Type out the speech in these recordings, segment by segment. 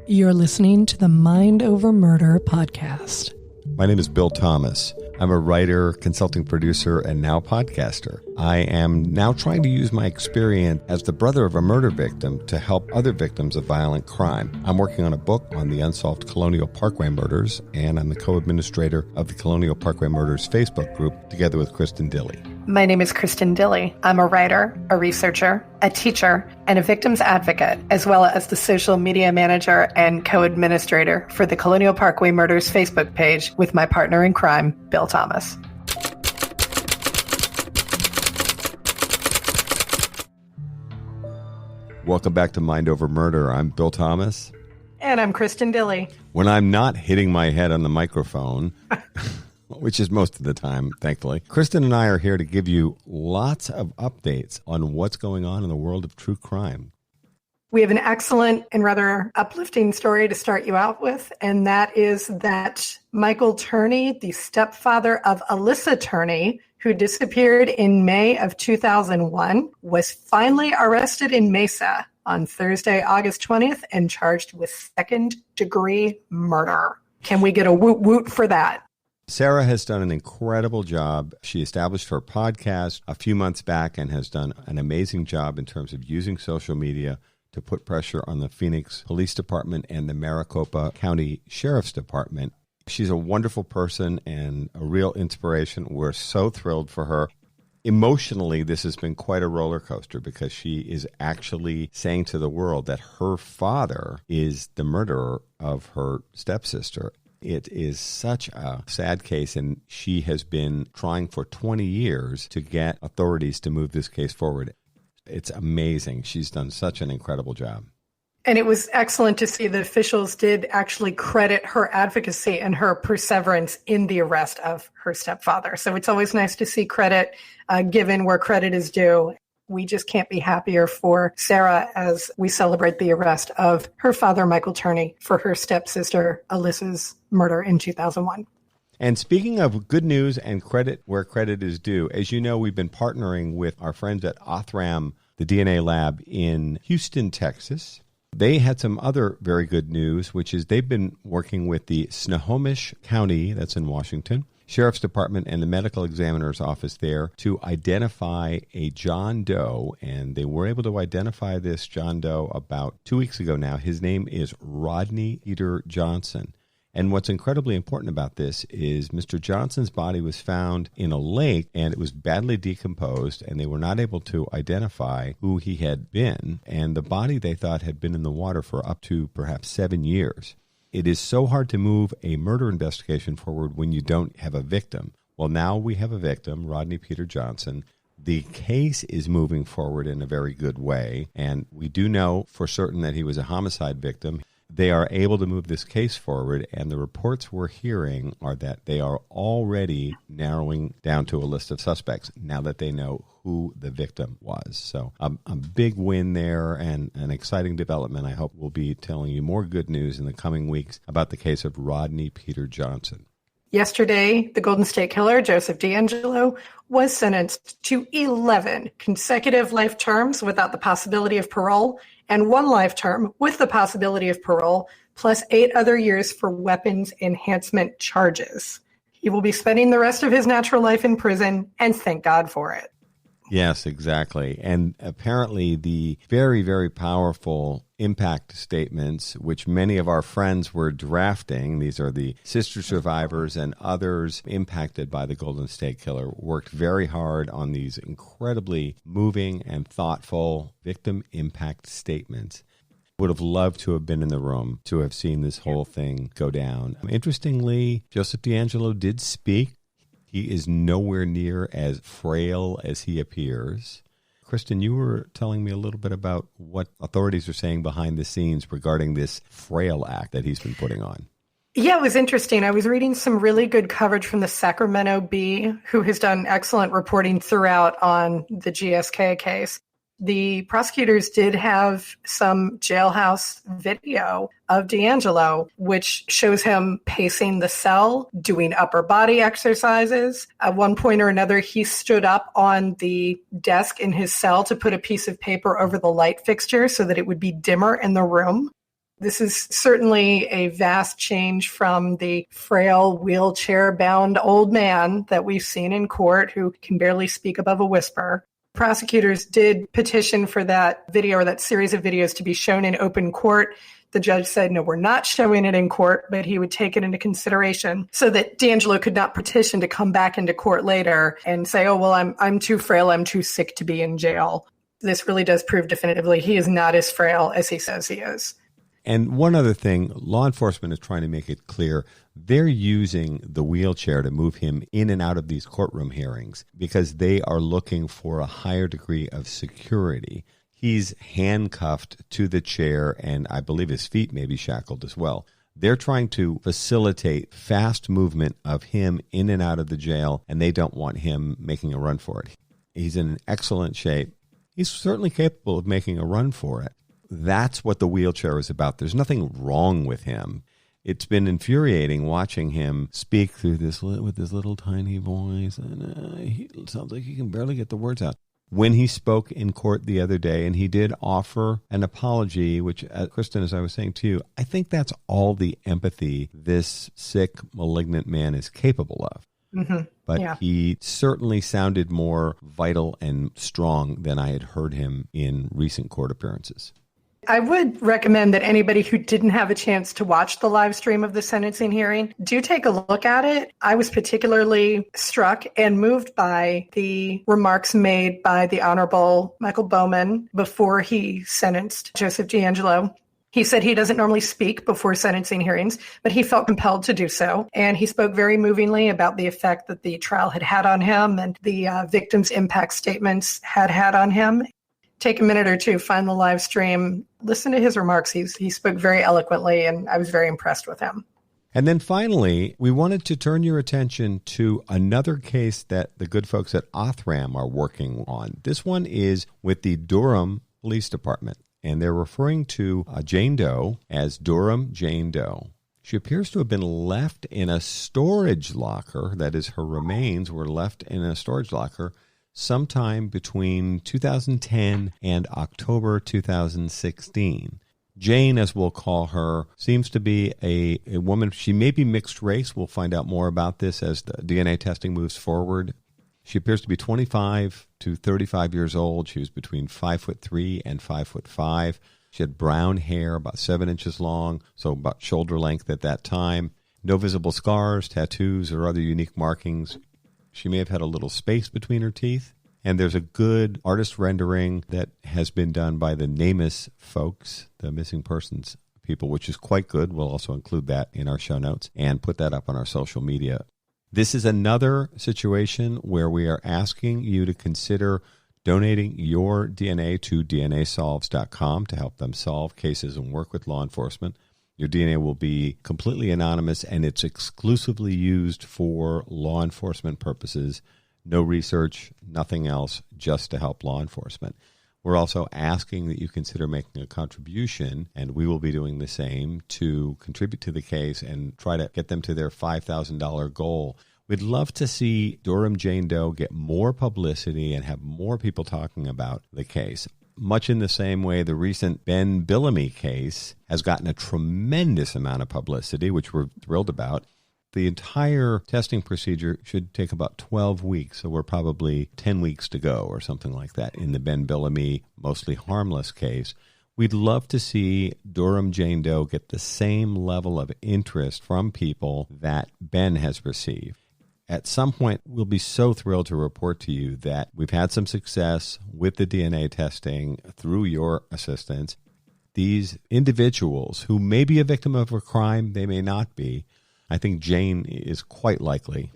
You're listening to the Mind Over Murder podcast. My name is Bill Thomas. I'm a writer, consulting producer, and now podcaster. I am now trying to use my experience as the brother of a murder victim to help other victims of violent crime. I'm working on a book on the unsolved Colonial Parkway murders, and I'm the co-administrator of the Colonial Parkway Murders Facebook group, together with Kristin Dilley. My name is Kristin Dilley. I'm a writer, a researcher, a teacher, and a victims advocate, as well as the social media manager and co-administrator for the Colonial Parkway Murders Facebook page with my partner in crime, Bill Thomas. Welcome back to Mind Over Murder. I'm Bill Thomas. And I'm Kristin Dilley. When I'm not hitting my head on the microphone, which is most of the time, thankfully, Kristin and I are here to give you lots of updates on what's going on in the world of true crime. We have an excellent and rather uplifting story to start you out with, and that is that Michael Turney, the stepfather of Alissa Turney, who disappeared in May of 2001, was finally arrested in Mesa on Thursday, August 20th, and charged with second-degree murder. Can we get a woot-woot for that? Sarah has done an incredible job. She established her podcast a few months back and has done an amazing job in terms of using social media to put pressure on the Phoenix Police Department and the Maricopa County Sheriff's Department. She's a wonderful person and a real inspiration. We're so thrilled for her. Emotionally, this has been quite a roller coaster because she is actually saying to the world that her father is the murderer of her stepsister. It is such a sad case, and she has been trying for 20 years to get authorities to move this case forward. It's amazing. She's done such an incredible job. And it was excellent to see that officials did actually credit her advocacy and her perseverance in the arrest of her stepfather. So it's always nice to see credit given where credit is due. We just can't be happier for Sarah as we celebrate the arrest of her father, Michael Turney, for her stepsister, Alissa's murder in 2001. And speaking of good news and credit where credit is due, as you know, we've been partnering with our friends at Othram, the DNA lab in Houston, Texas. They had some other very good news, which is they've been working with the Snohomish County, that's in Washington, Sheriff's Department and the medical examiner's office there to identify a John Doe, and they were able to identify this John Doe about 2 weeks ago now. His name is Rodney Peter Johnson. And what's incredibly important about this is Mr. Johnson's body was found in a lake, and it was badly decomposed, and they were not able to identify who he had been. And the body, they thought, had been in the water for up to perhaps 7 years. It is so hard to move a murder investigation forward when you don't have a victim. Well, now we have a victim, Rodney Peter Johnson. The case is moving forward in a very good way, and we do know for certain that he was a homicide victim. They are able to move this case forward, and the reports we're hearing are that they are already narrowing down to a list of suspects now that they know who the victim was. So a big win there and an exciting development. I hope we'll be telling you more good news in the coming weeks about the case of Rodney Peter Johnson. Yesterday, the Golden State Killer, Joseph DeAngelo, was sentenced to 11 consecutive life terms without the possibility of parole and 1 life term with the possibility of parole, plus 8 other years for weapons enhancement charges. He will be spending the rest of his natural life in prison, and thank God for it. Yes, exactly. And apparently the very, very powerful impact statements, which many of our friends were drafting, these are the sister survivors and others impacted by the Golden State Killer, worked very hard on these incredibly moving and thoughtful victim impact statements. Would have loved to have been in the room to have seen this whole thing go down. Interestingly, Joseph DeAngelo did speak. He is nowhere near as frail as he appears. Kristin, you were telling me a little bit about what authorities are saying behind the scenes regarding this frail act that he's been putting on. Yeah, it was interesting. I was reading some really good coverage from the Sacramento Bee, who has done excellent reporting throughout on the GSK case. The prosecutors did have some jailhouse video of DeAngelo, which shows him pacing the cell, doing upper body exercises. At one point or another, he stood up on the desk in his cell to put a piece of paper over the light fixture so that it would be dimmer in the room. This is certainly a vast change from the frail, wheelchair-bound old man that we've seen in court who can barely speak above a whisper. Prosecutors did petition for that video or that series of videos to be shown in open court. The judge said, no, we're not showing it in court, but he would take it into consideration so that D'Angelo could not petition to come back into court later and say, oh, well, I'm too frail, I'm too sick to be in jail. This really does prove definitively he is not as frail as he says he is. And one other thing, law enforcement is trying to make it clear they're using the wheelchair to move him in and out of these courtroom hearings because they are looking for a higher degree of security. He's handcuffed to the chair, and I believe his feet may be shackled as well. They're trying to facilitate fast movement of him in and out of the jail, and they don't want him making a run for it. He's in excellent shape. He's certainly capable of making a run for it. That's what the wheelchair is about. There's nothing wrong with him. It's been infuriating watching him speak through this with this little tiny voice, and he sounds like he can barely get the words out. When he spoke in court the other day, and he did offer an apology, which, Kristin, as I was saying to you, I think that's all the empathy this sick, malignant man is capable of. Mm-hmm. But he certainly sounded more vital and strong than I had heard him in recent court appearances. I would recommend that anybody who didn't have a chance to watch the live stream of the sentencing hearing, do take a look at it. I was particularly struck and moved by the remarks made by the Honorable Michael Bowman before he sentenced Joseph D'Angelo. He said he doesn't normally speak before sentencing hearings, but he felt compelled to do so. And he spoke very movingly about the effect that the trial had on him and the victim's impact statements had on him. Take a minute or two, find the live stream, listen to his remarks. He spoke very eloquently, and I was very impressed with him. And then finally, we wanted to turn your attention to another case that the good folks at Othram are working on. This one is with the Durham Police Department, and they're referring to Jane Doe as Durham Jane Doe. She appears to have been left in a storage locker. That is, her remains were left in a storage locker sometime between 2010 and October 2016. Jane, as we'll call her, seems to be a woman. She may be mixed race. We'll find out more about this as the DNA testing moves forward. She appears to be 25 to 35 years old. She was between 5'3" and 5'5". She had brown hair, about 7 inches long, so about shoulder length at that time. No visible scars, tattoos, or other unique markings. She may have had a little space between her teeth. And there's a good artist rendering that has been done by the NamUs folks, the missing persons people, which is quite good. We'll also include that in our show notes and put that up on our social media. This is another situation where we are asking you to consider donating your DNA to DNAsolves.com to help them solve cases and work with law enforcement. Your DNA will be completely anonymous, and it's exclusively used for law enforcement purposes. No research, nothing else, just to help law enforcement. We're also asking that you consider making a contribution, and we will be doing the same, to contribute to the case and try to get them to their $5,000 goal. We'd love to see Durham Jane Doe get more publicity and have more people talking about the case. Much in the same way the recent Ben Bellamy case has gotten a tremendous amount of publicity, which we're thrilled about. The entire testing procedure should take about 12 weeks, so we're probably 10 weeks to go or something like that in the Ben Bellamy mostly harmless case. We'd love to see Durham Jane Doe get the same level of interest from people that Ben has received. At some point, we'll be so thrilled to report to you that we've had some success with the DNA testing through your assistance. These individuals who may be a victim of a crime, they may not be. I think Jane is quite likely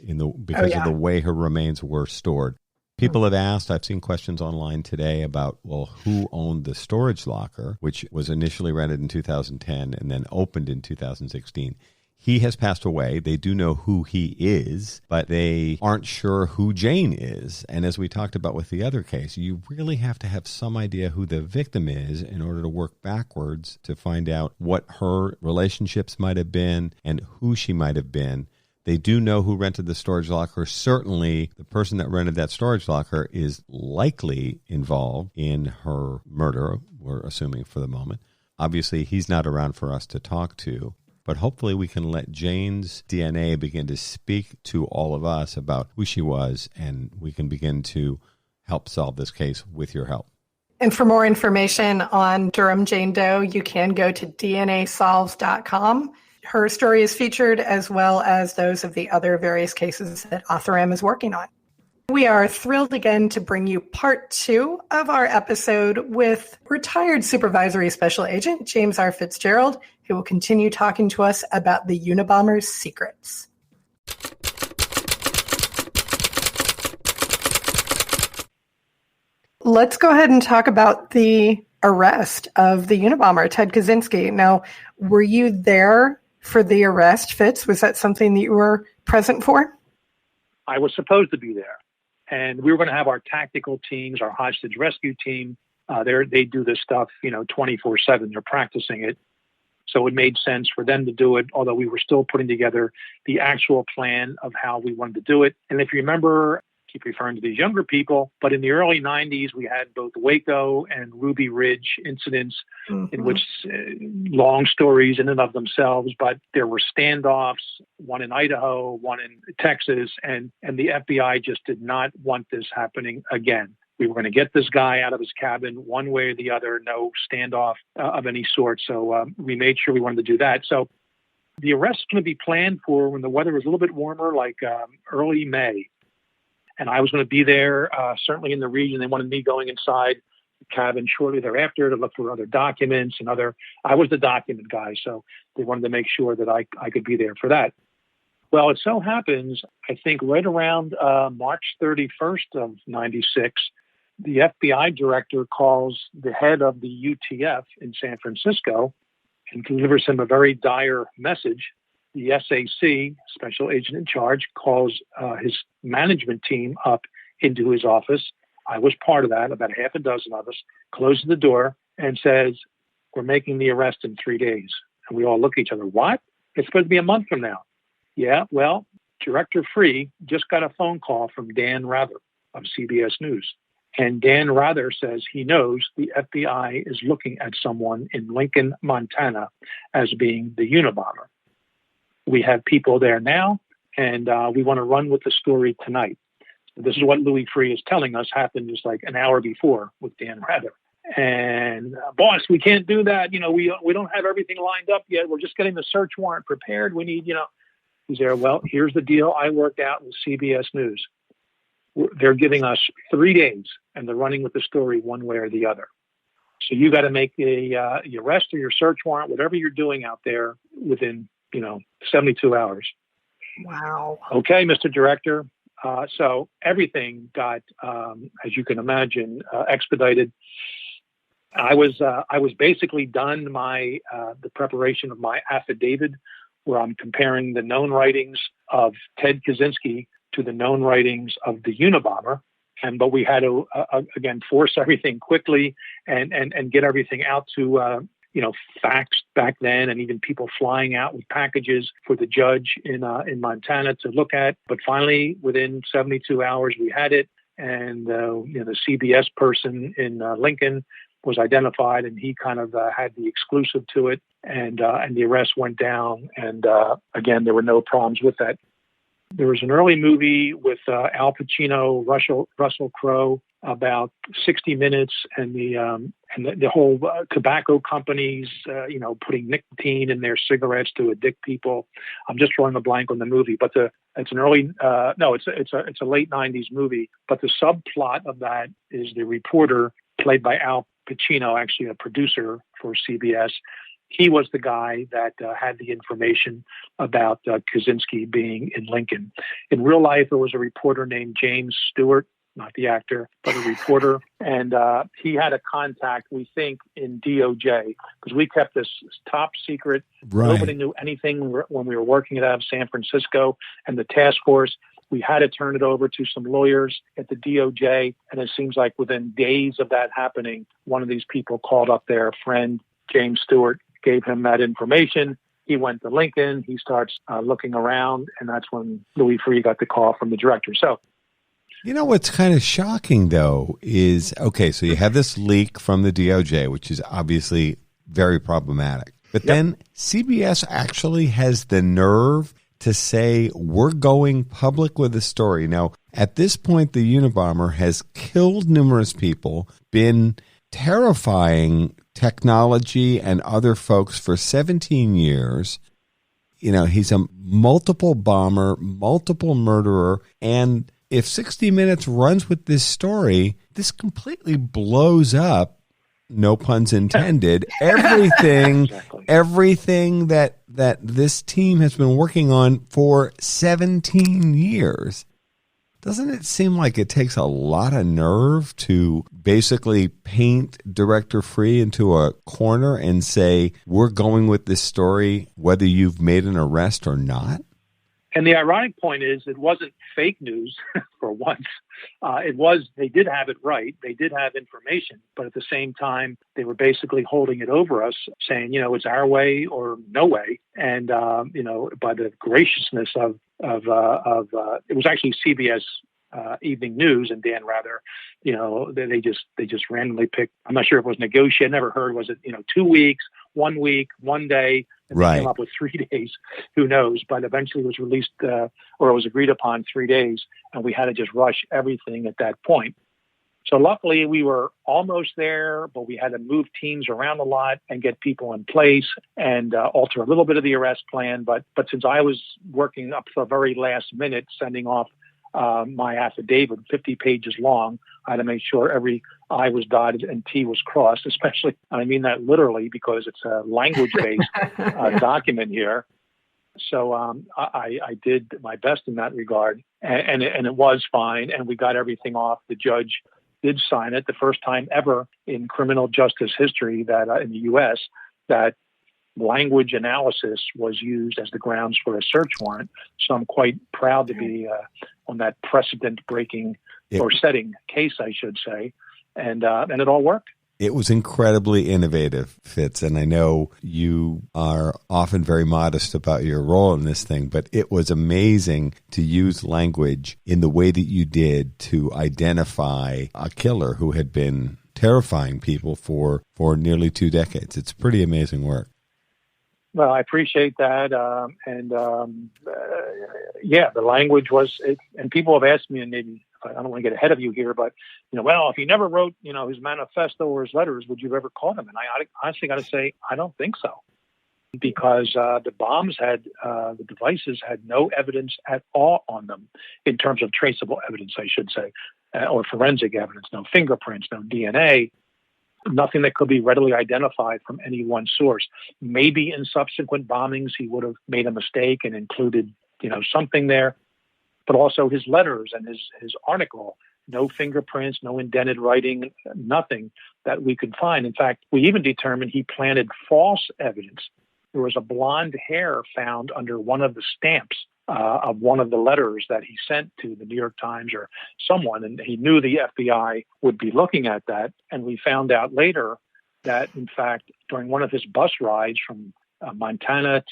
because of the way her remains were stored. People have asked, I've seen questions online today about, well, who owned the storage locker, which was initially rented in 2010 and then opened in 2016. He has passed away. They do know who he is, but they aren't sure who Jane is. And as we talked about with the other case, you really have to have some idea who the victim is in order to work backwards to find out what her relationships might have been and who she might have been. They do know who rented the storage locker. Certainly, the person that rented that storage locker is likely involved in her murder, we're assuming for the moment. Obviously, he's not around for us to talk to, but hopefully we can let Jane's DNA begin to speak to all of us about who she was, and we can begin to help solve this case with your help. And for more information on Durham Jane Doe, you can go to DNAsolves.com. Her story is featured, as well as those of the other various cases that Othram is working on. We are thrilled again to bring you part 2 of our episode with retired supervisory special agent James R. Fitzgerald, who will continue talking to us about the Unabomber's secrets. Let's go ahead and talk about the arrest of the Unabomber, Ted Kaczynski. Now, were you there for the arrest, Fitz? Was that something that you were present for? I was supposed to be there. And we were going to have our tactical teams, our hostage rescue team. They do this stuff, 24/7. They're practicing it. So it made sense for them to do it, although we were still putting together the actual plan of how we wanted to do it. And if you remember, I keep referring to these younger people, but in the early 90s, we had both Waco and Ruby Ridge incidents in which long stories in and of themselves, but there were standoffs, one in Idaho, one in Texas, and the FBI just did not want this happening again. We were going to get this guy out of his cabin one way or the other, no standoff of any sort. So we made sure we wanted to do that. So the arrest is going to be planned for when the weather was a little bit warmer, like early May. And I was going to be there, certainly in the region. They wanted me going inside the cabin shortly thereafter to look for other documents and I was the document guy, so they wanted to make sure that I could be there for that. Well, it so happens, I think right around March 31st of 96, the FBI director calls the head of the UTF in San Francisco and delivers him a very dire message. The SAC, Special Agent in Charge, calls his management team up into his office. I was part of that, about half a dozen of us, closes the door and says, "We're making the arrest in 3 days." And we all look at each other. What? It's supposed to be a month from now. Yeah, well, Director Free just got a phone call from Dan Rather of CBS News. And Dan Rather says he knows the FBI is looking at someone in Lincoln, Montana as being the Unabomber. We have people there now, and we want to run with the story tonight. This is what Louis Free is telling us happened just like an hour before with Dan Rather. And boss, we can't do that. We don't have everything lined up yet. We're just getting the search warrant prepared. We need, He's there. Well, here's the deal I worked out with CBS News. They're giving us 3 days, and they're running with the story one way or the other. So you got to make the arrest or your search warrant, whatever you're doing out there, within 72 hours. Wow. Okay, Mr. Director. So everything got, as you can imagine, expedited. I was basically done the preparation of my affidavit, where I'm comparing the known writings of Ted Kaczynski to the known writings of the Unabomber. But we had to, again, force everything quickly and get everything out to, fax back then, and even people flying out with packages for the judge in Montana to look at. But finally, within 72 hours, we had it. And, the CBS person in Lincoln was identified, and he kind of had the exclusive to it. And the arrest went down. And again, there were no problems with that. There was an early movie with Al Pacino, Russell Crowe, about 60 Minutes, and the whole tobacco companies, putting nicotine in their cigarettes to addict people. I'm just drawing a blank on the movie, but it's an early it's a late 90s movie. But the subplot of that is the reporter played by Al Pacino, actually a producer for CBS. He was the guy that had the information about Kaczynski being in Lincoln. In real life, there was a reporter named James Stewart, not the actor, but a reporter. And he had a contact, we think, in DOJ, because we kept this top secret. Right. Nobody knew anything when we were working it out of San Francisco. And the task force, we had to turn it over to some lawyers at the DOJ. And it seems like within days of that happening, one of these people called up their friend, James Stewart, gave him that information. He went to Lincoln. He starts looking around, and that's when Louis Free got the call from the director. So, what's kind of shocking, though, is, okay, so you have this leak from the DOJ, which is obviously very problematic. But then CBS actually has the nerve to say, we're going public with the story. Now, at this point, the Unabomber has killed numerous people, been terrifying technology and other folks for 17 years. You know, he's a multiple bomber, multiple murderer. And if 60 Minutes runs with this story, this completely blows up, no puns intended, everything that this team has been working on for 17 years. Doesn't it seem like it takes a lot of nerve to basically paint Director Free into a corner and say, we're going with this story whether you've made an arrest or not? And the ironic point is it wasn't fake news for once. They did have it right. They did have information, but at the same time, they were basically holding it over us, saying, it's our way or no way. And, by the graciousness of it was actually CBS Evening News and Dan Rather, they just randomly picked. I'm not sure if it was negotiated. I never heard. Was it 2 weeks, 1 week, 1 day? And they came up with 3 days. Who knows? But eventually it was released or it was agreed upon 3 days, and we had to just rush everything at that point. So luckily we were almost there, but we had to move teams around a lot and get people in place and alter a little bit of the arrest plan. But since I was working up to the very last minute, sending off my affidavit, 50 pages long, I had to make sure every I was dotted and T was crossed, especially, I mean that literally because it's a language-based document here. So I did my best in that regard, and it was fine, and we got everything off. The judge did sign it, the first time ever in criminal justice history that in the U.S. that language analysis was used as the grounds for a search warrant. So I'm quite proud to be on that precedent-breaking or setting case, I should say, and it all worked. It was incredibly innovative, Fitz, and I know you are often very modest about your role in this thing, but it was amazing to use language in the way that you did to identify a killer who had been terrifying people for nearly 2 decades. It's pretty amazing work. Well, I appreciate that. The language was, and people have asked me, and maybe I don't want to get ahead of you here, but, well, if he never wrote, his manifesto or his letters, would you have ever caught him? And I honestly got to say, I don't think so. Because the bombs the devices had no evidence at all on them in terms of traceable evidence, I should say, or forensic evidence, no fingerprints, no DNA. Nothing that could be readily identified from any one source. Maybe in subsequent bombings, he would have made a mistake and included, something there. But also his letters and his article, no fingerprints, no indented writing, nothing that we could find. In fact, we even determined he planted false evidence. There was a blonde hair found under one of the stamps of one of the letters that he sent to the New York Times or someone, and he knew the FBI would be looking at that. And we found out later that, in fact, during one of his bus rides from Montana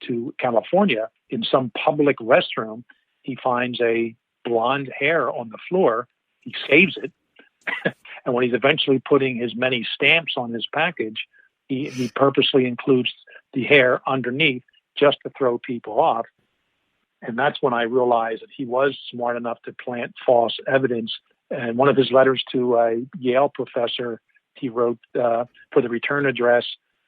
to California, in some public restroom, he finds a blonde hair on the floor. He saves it, and when he's eventually putting his many stamps on his package, he purposely includes the hair underneath just to throw people off. And that's when I realized that he was smart enough to plant false evidence. And one of his letters to a Yale professor, he wrote for the return address,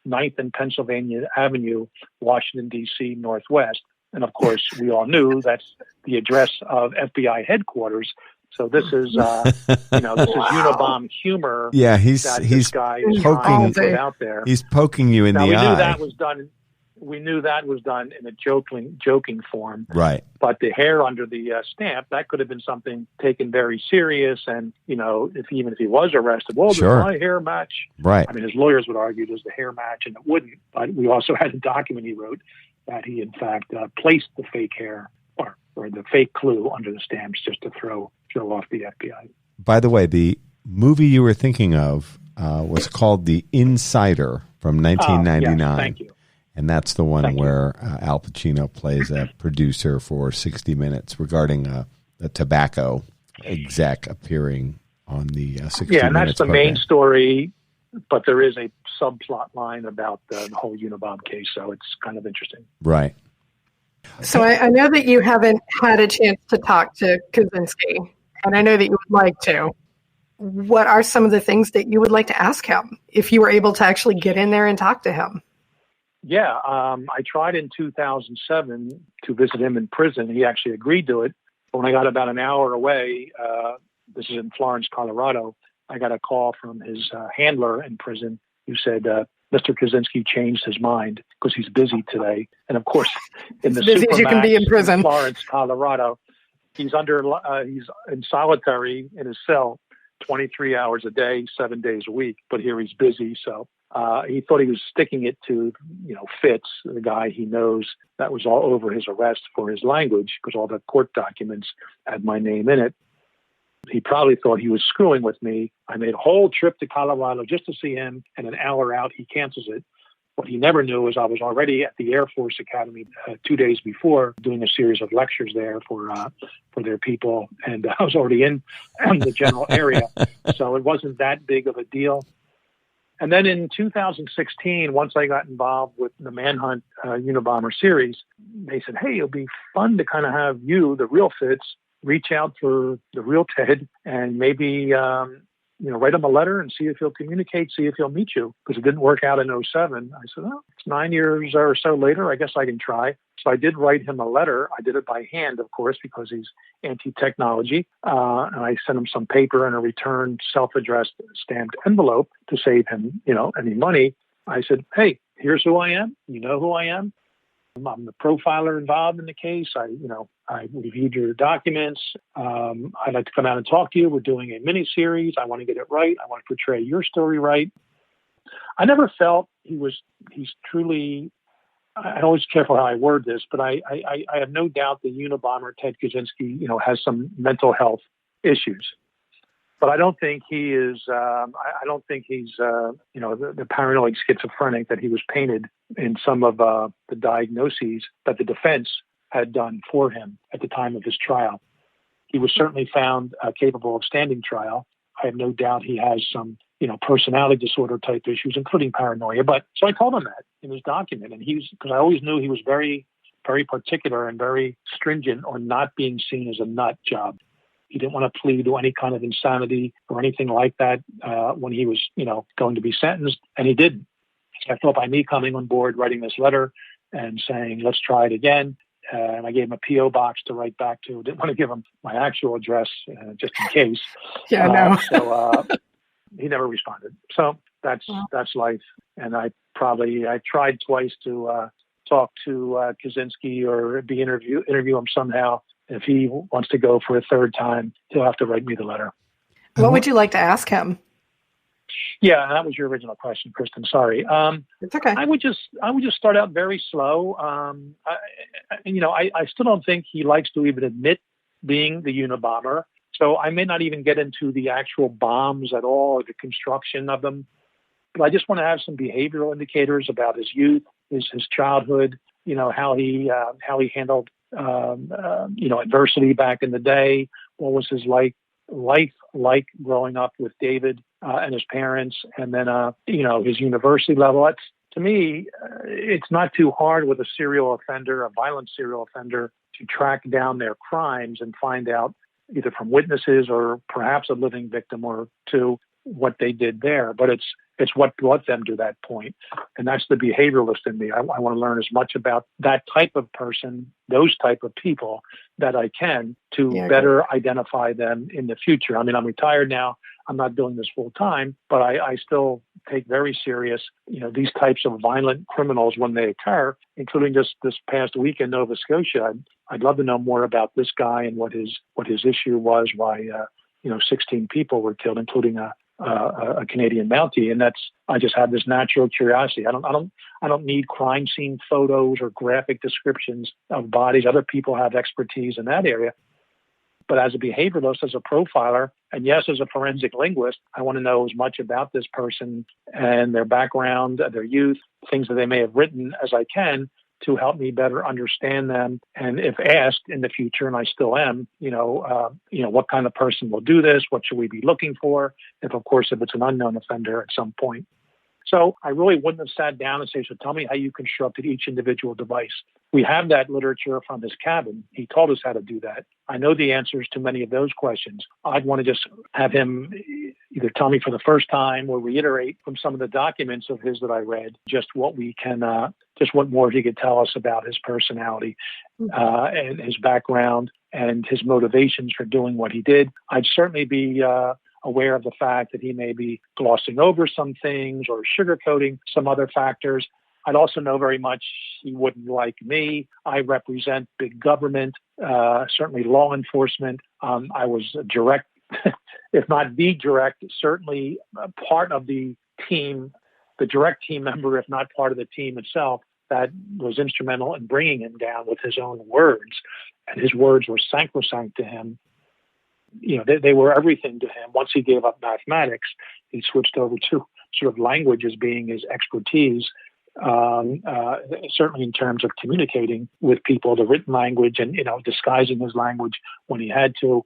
9th and Pennsylvania Avenue, Washington, D.C., Northwest. And of course, we all knew that's the address of FBI headquarters. So this is, this is Unabomber humor. Yeah, he's guy is poking put out there. He's poking you in the eye. We knew that was done in a joking form. Right. But the hair under the stamp, that could have been something taken very serious. And, if he was arrested, well, sure, does my hair match? Right. I mean, his lawyers would argue, does the hair match? And it wouldn't. But we also had a document he wrote that he, in fact, placed the fake hair or the fake clue under the stamps just to throw off the FBI. By the way, the movie you were thinking of was called The Insider from 1999. Yes, thank you. And that's the one where Al Pacino plays a producer for 60 Minutes regarding a tobacco exec appearing on the 60 Minutes and that's the program. main story, but there is a subplot line about the whole Unabomber case. So it's kind of interesting. Right. So I know that you haven't had a chance to talk to Kaczynski, and I know that you would like to. What are some of the things that you would like to ask him if you were able to actually get in there and talk to him? Yeah, I tried in 2007 to visit him in prison. He actually agreed to it. But when I got about an hour away, this is in Florence, Colorado, I got a call from his handler in prison who said, Mr. Kaczynski changed his mind because he's busy today. And of course, in the busy as you can be in prison, Florence, Colorado, he's in solitary in his cell 23 hours a day, 7 days a week. But here he's busy. So he thought he was sticking it to, Fitz, the guy he knows that was all over his arrest for his language because all the court documents had my name in it. He probably thought he was screwing with me. I made a whole trip to Colorado just to see him, and an hour out, he cancels it. What he never knew is I was already at the Air Force Academy 2 days before doing a series of lectures there for their people, and I was already in the general area, so it wasn't that big of a deal. And then in 2016, once I got involved with the Manhunt Unabomber series, they said, hey, it'll be fun to kind of have you, the real Fitz, reach out for the real Ted and maybe, write him a letter and see if he'll communicate, see if he'll meet you. Because it didn't work out in 2007. I said, it's 9 years or so later. I guess I can try. So I did write him a letter. I did it by hand, of course, because he's anti-technology. And I sent him some paper and a returned self-addressed stamped envelope to save him, any money. I said, hey, here's who I am. You know who I am. I'm the profiler involved in the case. I reviewed your documents. I'd like to come out and talk to you. We're doing a mini series. I want to get it right. I want to portray your story right. I never felt he's truly, I'm always careful how I word this, but I have no doubt the Unabomber Ted Kaczynski, has some mental health issues. But I don't think he is. I don't think he's. The paranoid schizophrenic that he was painted in some of the diagnoses that the defense had done for him at the time of his trial. He was certainly found capable of standing trial. I have no doubt he has some, personality disorder type issues, including paranoia. But so I told him that in his document, and because I always knew he was very, very particular and very stringent on not being seen as a nut job. He didn't want to plead to any kind of insanity or anything like that when he was, going to be sentenced, and he didn't. So I thought by me coming on board, writing this letter and saying, let's try it again, and I gave him a P.O. box to write back to. Didn't want to give him my actual address just in case. Yeah, no. So he never responded. So that's life. And I tried twice to talk to Kaczynski or interview him somehow. If he wants to go for a third time, he'll have to write me the letter. What would you like to ask him? Yeah, that was your original question, Kristin. Sorry. It's okay. I would just start out very slow. I still don't think he likes to even admit being the Unabomber. So I may not even get into the actual bombs at all, or the construction of them. But I just want to have some behavioral indicators about his youth, his childhood. How he handled adversity back in the day. What was his life like growing up with David and his parents, and then his university level. That's, to me, it's not too hard with a violent serial offender, to track down their crimes and find out either from witnesses or perhaps a living victim or two what they did there. But it's what brought them to that point. And that's the behavioralist in me. I want to learn as much about that type of person, those type of people, that I can to better identify them in the future. I mean, I'm retired now. I'm not doing this full time, but I still take very serious, these types of violent criminals when they occur, including just this past week in Nova Scotia. I'd love to know more about this guy and what his issue was, why 16 people were killed, including a Canadian Mountie, and I just have this natural curiosity. I don't need crime scene photos or graphic descriptions of bodies. Other people have expertise in that area. But as a behavioralist, as a profiler, and yes, as a forensic linguist, I want to know as much about this person and their background, their youth, things that they may have written as I can, to help me better understand them. And if asked in the future, and I still am, what kind of person will do this? What should we be looking for? If it's an unknown offender at some point. So I really wouldn't have sat down and said, so tell me how you constructed each individual device. We have that literature from his cabin. He taught us how to do that. I know the answers to many of those questions. I'd want to just have him either tell me for the first time or reiterate from some of the documents of his that I read, just what we can, just what more he could tell us about his personality and his background and his motivations for doing what he did. I'd certainly be aware of the fact that he may be glossing over some things or sugarcoating some other factors. I'd also know very much he wouldn't like me. I represent big government, certainly law enforcement. I was a direct, if not the direct, certainly part of the team, the direct team member, if not part of the team itself, that was instrumental in bringing him down with his own words. And his words were sacrosanct to him. You know, they were everything to him. Once he gave up mathematics, he switched over to sort of language as being his expertise, certainly in terms of communicating with people, the written language and, disguising his language when he had to.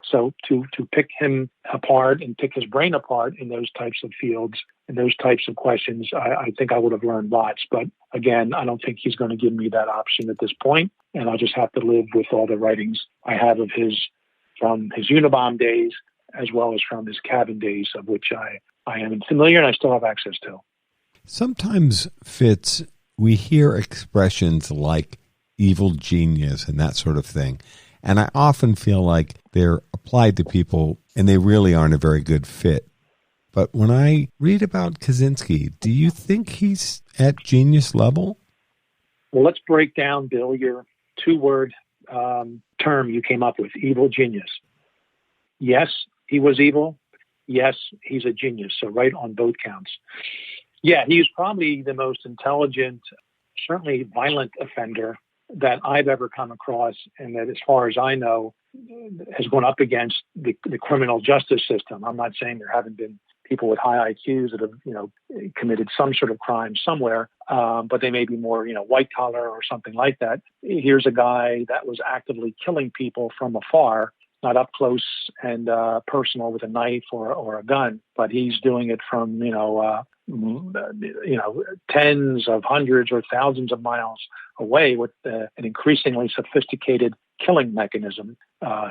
So to pick him apart and pick his brain apart in those types of fields and those types of questions, I think I would have learned lots. But again, I don't think he's going to give me that option at this point, and I'll just have to live with all the writings I have of his from his Unabomber days, as well as from his cabin days, of which I am familiar and I still have access to. Sometimes, Fitz, we hear expressions like evil genius and that sort of thing. And I often feel like they're applied to people and they really aren't a very good fit. But when I read about Kaczynski, do you think he's at genius level? Well, let's break down, Bill, your two-word term you came up with, evil genius. Yes, he was evil. Yes, he's a genius. So right on both counts. Yeah, he's probably the most intelligent, certainly violent offender that I've ever come across, and that, as far as I know, has gone up against the criminal justice system. I'm not saying there haven't been people with high IQs that have, committed some sort of crime somewhere, but they may be more, white collar or something like that. Here's a guy that was actively killing people from afar, not up close and personal with a knife or a gun, but he's doing it from, tens of hundreds or thousands of miles away with an increasingly sophisticated killing mechanism,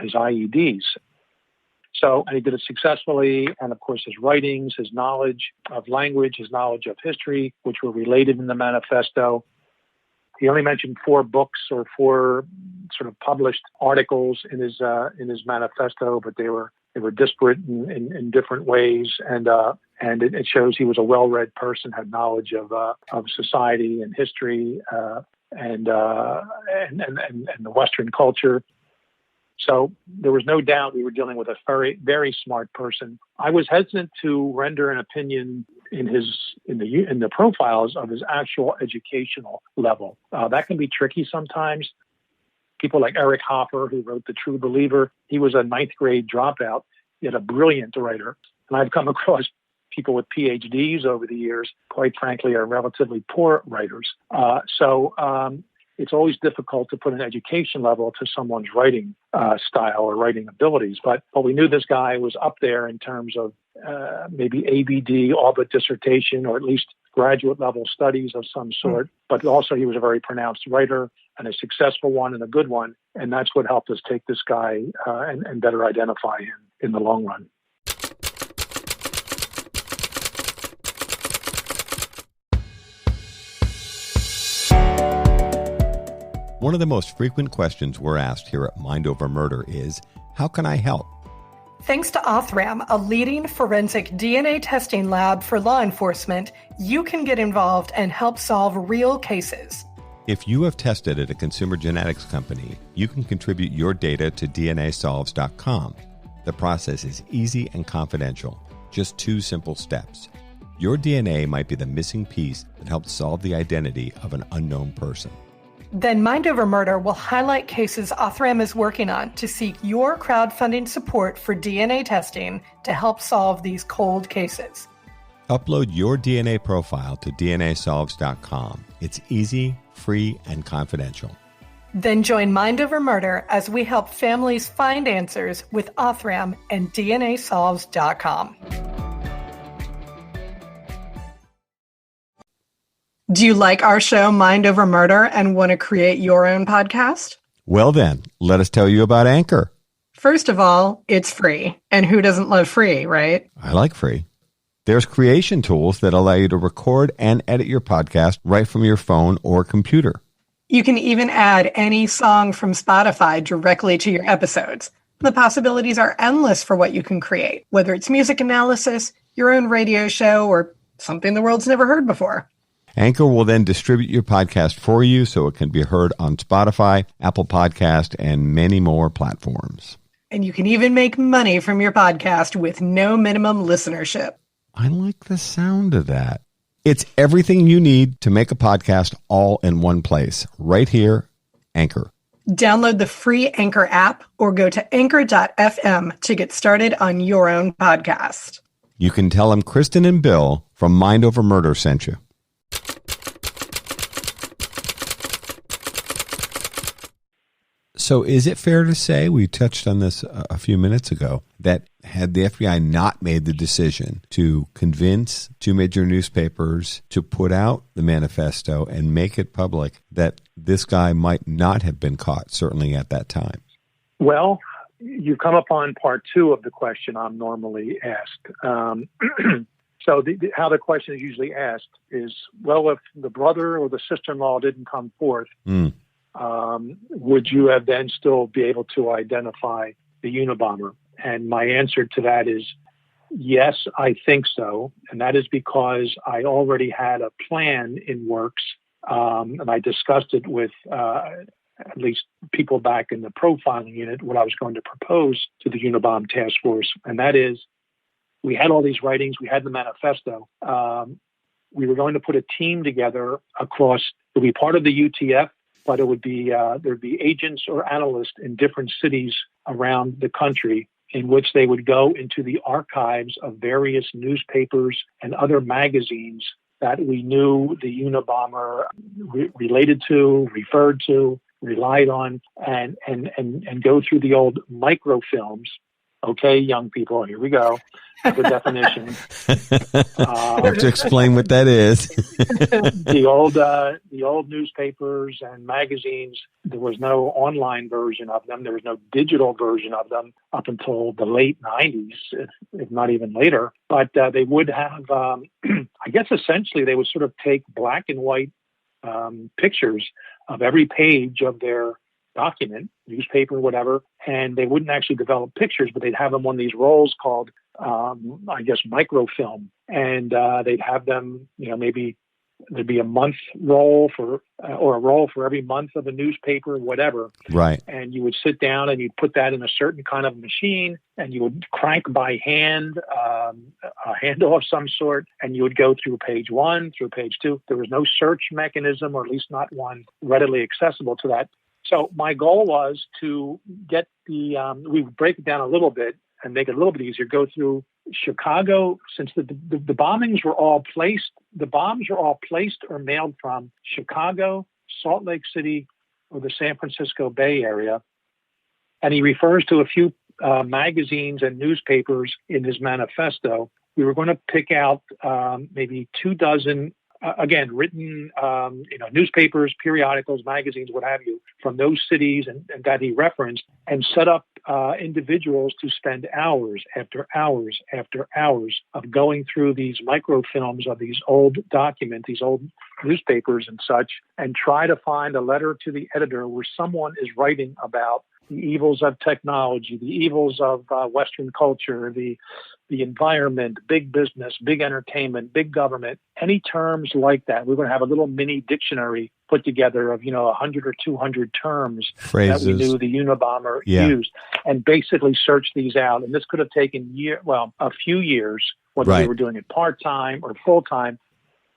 his IEDs. So, and he did it successfully. And of course, his writings, his knowledge of language, his knowledge of history, which were related in the manifesto. He only mentioned 4 books or 4 sort of published articles in his manifesto, but they were disparate in different ways. And it shows he was a well-read person, had knowledge of society and history and the Western culture. So there was no doubt we were dealing with a very, very smart person. I was hesitant to render an opinion in the profiles of his actual educational level. That can be tricky sometimes. People like Eric Hoffer, who wrote The True Believer, he was a 9th grade dropout, yet a brilliant writer. And I've come across people with PhDs over the years, quite frankly, are relatively poor writers. So it's always difficult to put an education level to someone's writing style or writing abilities. But we knew this guy was up there in terms of maybe ABD, all but dissertation, or at least graduate level studies of some sort. But also he was a very pronounced writer and a successful one and a good one. And that's what helped us take this guy and better identify him in the long run. One of the most frequent questions we're asked here at Mind Over Murder is, how can I help? Thanks to Othram, a leading forensic DNA testing lab for law enforcement, you can get involved and help solve real cases. If you have tested at a consumer genetics company, you can contribute your data to DNAsolves.com. The process is easy and confidential. Just 2 simple steps. Your DNA might be the missing piece that helps solve the identity of an unknown person. Then Mind Over Murder will highlight cases Othram is working on to seek your crowdfunding support for DNA testing to help solve these cold cases. Upload your DNA profile to DNAsolves.com. It's easy, free, and confidential. Then join Mind Over Murder as we help families find answers with Othram and DNAsolves.com. Do you like our show, Mind Over Murder, and want to create your own podcast? Well then, let us tell you about Anchor. First of all, it's free. And who doesn't love free, right? I like free. There's creation tools that allow you to record and edit your podcast right from your phone or computer. You can even add any song from Spotify directly to your episodes. The possibilities are endless for what you can create, whether it's music analysis, your own radio show, or something the world's never heard before. Anchor will then distribute your podcast for you so it can be heard on Spotify, Apple Podcast, and many more platforms. And you can even make money from your podcast with no minimum listenership. I like the sound of that. It's everything you need to make a podcast all in one place. Right here, Anchor. Download the free Anchor app or go to anchor.fm to get started on your own podcast. You can tell them Kristin and Bill from Mind Over Murder sent you. So is it fair to say, we touched on this a few minutes ago, that had the FBI not made the decision to convince two major newspapers to put out the manifesto and make it public, that this guy might not have been caught, certainly at that time? Well, you come upon part two of the question I'm normally asked. So how the question is usually asked is, well, if the brother or the sister-in-law didn't come forth, would you have then still be able to identify the Unabomber? And my answer to that is yes, I think so. And that is because I already had a plan in works, and I discussed it with at least people back in the profiling unit, what I was going to propose to the Unabomber task force. And that is, we had all these writings, we had the manifesto. We were going to put a team together across, it would be part of the UTF, but it would be there'd be agents or analysts in different cities around the country in which they would go into the archives of various newspapers and other magazines that we knew the Unabomber related to, referred to, relied on, and go through the old microfilms. Okay, young people, here we go. The definition. You have to explain what that is. The old newspapers and magazines, there was no online version of them. There was no digital version of them up until the late 90s, if not even later. But they would have, I guess essentially they would sort of take black and white pictures of every page of their document, newspaper, whatever, and they wouldn't actually develop pictures, but they'd have them on these rolls called, I guess, microfilm. And they'd have them, maybe there'd be a month roll or a roll for every month of a newspaper, whatever. Right. And you would sit down and you'd put that in a certain kind of machine and you would crank by hand a handle of some sort, and you would go through page 1 through page 2. There was no search mechanism, or at least not one readily accessible to that. So my goal was to get we would break it down a little bit and make it a little bit easier, go through Chicago, since the bombings were all placed, the bombs were all placed or mailed from Chicago, Salt Lake City, or the San Francisco Bay Area. And he refers to a few magazines and newspapers in his manifesto. We were going to pick out maybe 24, again, written, newspapers, periodicals, magazines, what have you, from those cities and that he referenced, and set up individuals to spend hours after hours after hours of going through these microfilms of these old documents, these old newspapers and such, and try to find a letter to the editor where someone is writing about the evils of technology, the evils of Western culture, the environment, big business, big entertainment, big government, any terms like that. We're going to have a little mini dictionary put together of, 100 or 200 terms, phrases that we knew the Unabomber used, and basically search these out. And this could have taken a few years, whether we were doing it part-time or full-time.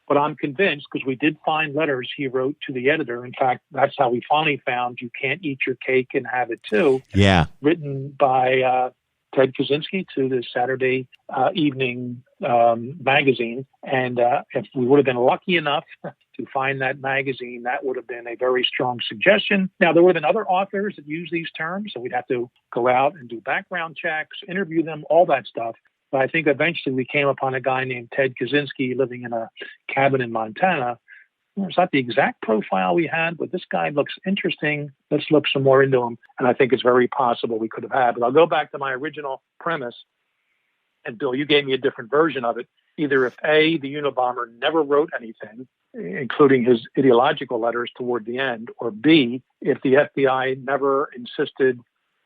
But I'm convinced, because we did find letters he wrote to the editor. In fact, that's how we finally found You Can't Eat Your Cake and Have It Too. Yeah. Written by Ted Kaczynski to the Saturday Evening magazine. And if we would have been lucky enough to find that magazine, that would have been a very strong suggestion. Now, there would have been other authors that use these terms, so we'd have to go out and do background checks, interview them, all that stuff. But I think eventually we came upon a guy named Ted Kaczynski living in a cabin in Montana it's not the exact profile we had, but this guy looks interesting. Let's look some more into him. And I think it's very possible we could have had. But I'll go back to my original premise. And Bill, you gave me a different version of it. Either if A, the Unabomber never wrote anything, including his ideological letters toward the end, or B, if the FBI never insisted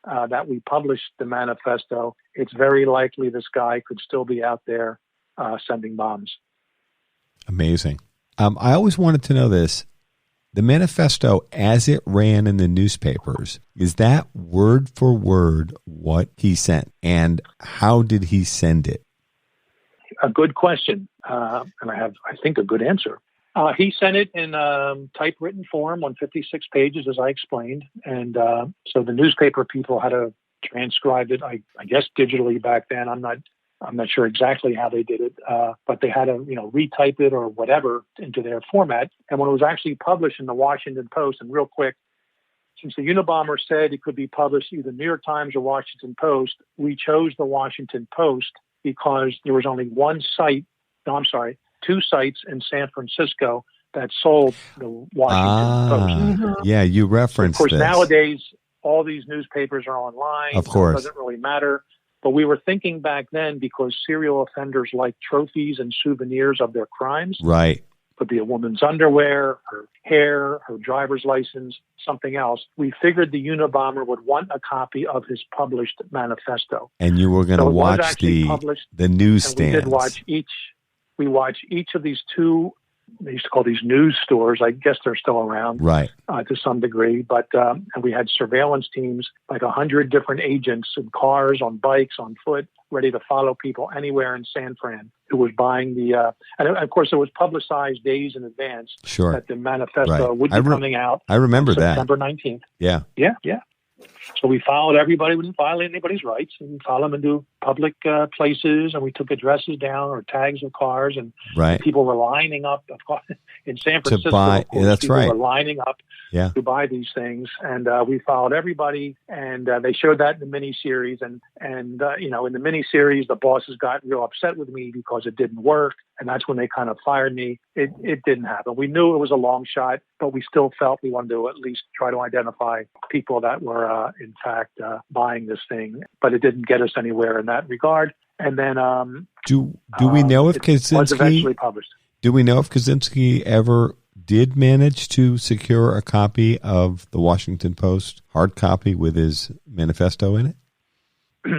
that we publish the manifesto, it's very likely this guy could still be out there sending bombs. Amazing. I always wanted to know this. The manifesto, as it ran in the newspapers, is that word for word what he sent? And how did he send it? A good question. And I have, I think, a good answer. He sent it in typewritten form on 56 pages, as I explained. And so the newspaper people had to transcribe it, I guess, digitally back then. I'm not sure exactly how they did it, but they had to, retype it or whatever into their format. And when it was actually published in the Washington Post, and real quick, since the Unabomber said it could be published either New York Times or Washington Post, we chose the Washington Post because there was only two sites in San Francisco that sold the Washington Post. Yeah, you referenced Of course, this. Nowadays, all these newspapers are online. Of course. So it doesn't really matter. But we were thinking back then, because serial offenders like trophies and souvenirs of their crimes. Right. Could be a woman's underwear, her hair, her driver's license, something else. We figured the Unabomber would want a copy of his published manifesto. And you were going to watch the newsstands. We did watch each. We watched each of these two. They used to call these news stores. I guess they're still around, right, to some degree. But and we had surveillance teams, like 100 different agents in cars, on bikes, on foot, ready to follow people anywhere in San Fran who was buying the. And of course, it was publicized days in advance. Sure. That the manifesto would be coming out. I remember that. September 19th. Yeah. Yeah. Yeah. So we followed everybody. We didn't violate anybody's rights. We followed them into public places, and we took addresses down or tags of cars, and people were lining up in San Francisco. To buy, that's people right. were lining up to buy these things, and we followed everybody. And they showed that in the miniseries, and in the miniseries, the bosses got real upset with me because it didn't work, and that's when they kind of fired me. It didn't happen. We knew it was a long shot, but we still felt we wanted to at least try to identify people that were in fact buying this thing, but it didn't get us anywhere in that regard. And then do we know if Kaczynski was eventually published? Do we know if Kaczynski ever did manage to secure a copy of the Washington Post, hard copy with his manifesto in it?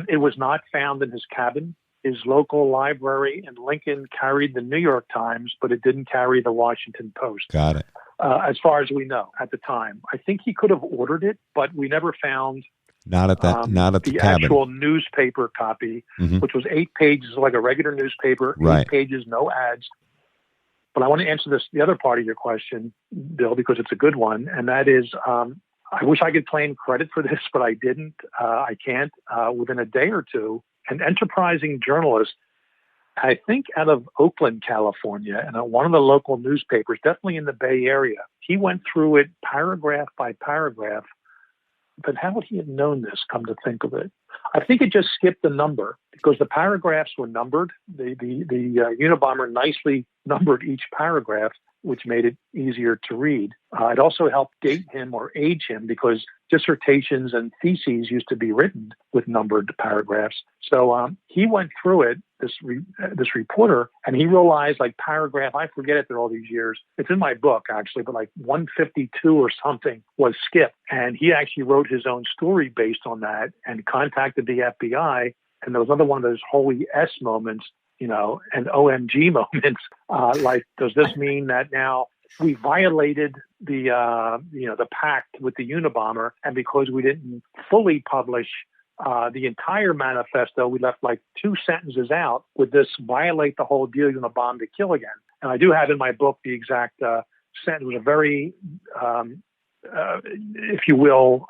It was not found in his cabin. His local library in Lincoln carried the New York Times, but it didn't carry the Washington Post. Got it. As far as we know at the time. I think he could have ordered it, but we never found not at the cabin. Actual newspaper copy, which was 8 pages, like a regular newspaper, 8 pages, no ads. But I want to answer the other part of your question, Bill, because it's a good one, and that is, I wish I could claim credit for this, but I didn't. I can't. Within a day or two, an enterprising journalist, I think out of Oakland, California, and one of the local newspapers, definitely in the Bay Area, he went through it paragraph by paragraph. But how would he have known this, come to think of it? I think it just skipped the number because the paragraphs were numbered. The Unabomber nicely numbered each paragraph, which made it easier to read. It also helped date him or age him because dissertations and theses used to be written with numbered paragraphs. So he went through it, this reporter, and he realized like paragraph, I forget it, through all these years. It's in my book, actually, but like 152 or something was skipped. And he actually wrote his own story based on that and contacted the FBI. And there was another one of those holy S moments, and OMG moments. Like, does this mean that now we violated the pact with the Unabomber, and because we didn't fully publish the entire manifesto, we left like 2 sentences out? Would this violate the whole deal? You're going to bomb to kill again? And I do have in my book the exact sentence. It was a very, if you will,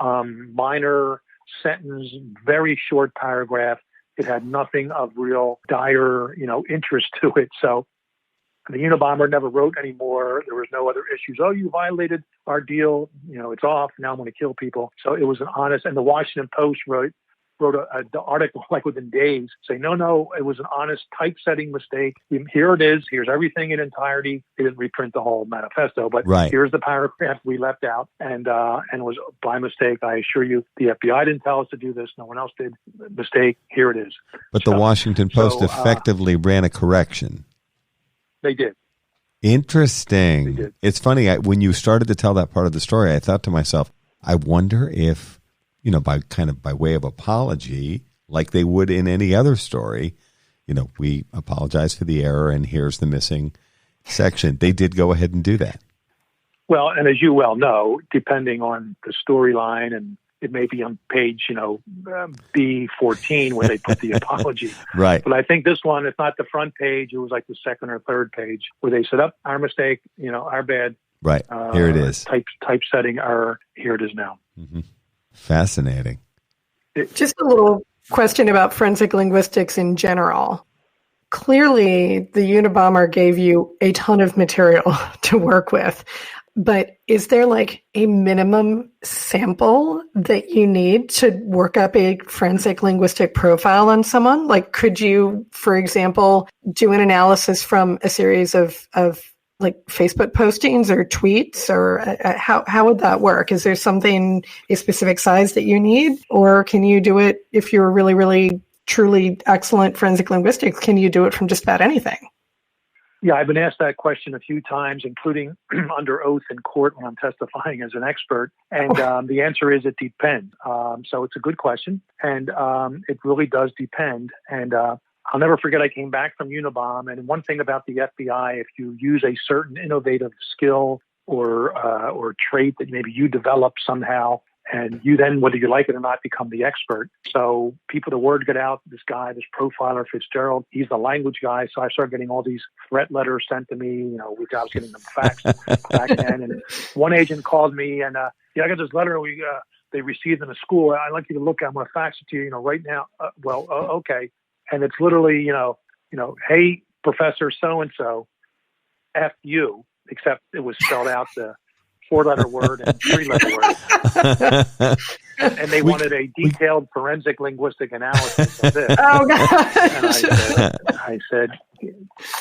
minor sentence, very short paragraph. It had nothing of real dire, interest to it. So the Unabomber never wrote anymore. There was no other issues. Oh, you violated our deal. It's off. Now I'm going to kill people. So it was an honest. And the Washington Post wrote wrote an article like within days saying, no, it was an honest typesetting mistake. Here it is. Here's everything in entirety. They didn't reprint the whole manifesto, but here's the paragraph we left out, and it was by mistake. I assure you, the FBI didn't tell us to do this. No one else did. Mistake. Here it is. But the Washington Post effectively ran a correction. They did. Interesting. It's funny. When you started to tell that part of the story, I thought to myself, I wonder if, by way of apology, like they would in any other story, we apologize for the error and here's the missing section. They did go ahead and do that. Well, and as you well know, depending on the storyline, and it may be on page, B14 where they put the apology. Right. But I think this one, it's not the front page. It was like the second or third page where they said, our mistake, our bad. Right. Here it is. Typesetting error. Here it is now. Mm-hmm. Fascinating. Just a little question about forensic linguistics in general. Clearly, the Unabomber gave you a ton of material to work with, but is there like a minimum sample that you need to work up a forensic linguistic profile on someone? Like, could you, for example, do an analysis from a series of like Facebook postings or tweets, or how would that work? Is there a specific size that you need, or can you do it if you're really, really truly excellent forensic linguistics? Can you do it from just about anything? Yeah, I've been asked that question a few times, including under oath in court when I'm testifying as an expert. And the answer is it depends. So it's a good question. And it really does depend. And I'll never forget, I came back from Unabomber. And one thing about the FBI, if you use a certain innovative skill or trait that maybe you develop somehow, and you then, whether you like it or not, become the expert. So the word got out, this guy, this profiler, Fitzgerald, he's the language guy. So I started getting all these threat letters sent to me. I was getting them faxed back then. And one agent called me and, I got this letter they received in the school. I'd like you to look at it. I'm going to fax it to you, right now. Okay. And it's literally, hey, Professor so-and-so, F you, except it was spelled out the 4-letter word and 3-letter word. And they wanted a detailed forensic linguistic analysis of this. Oh, gosh. And I said,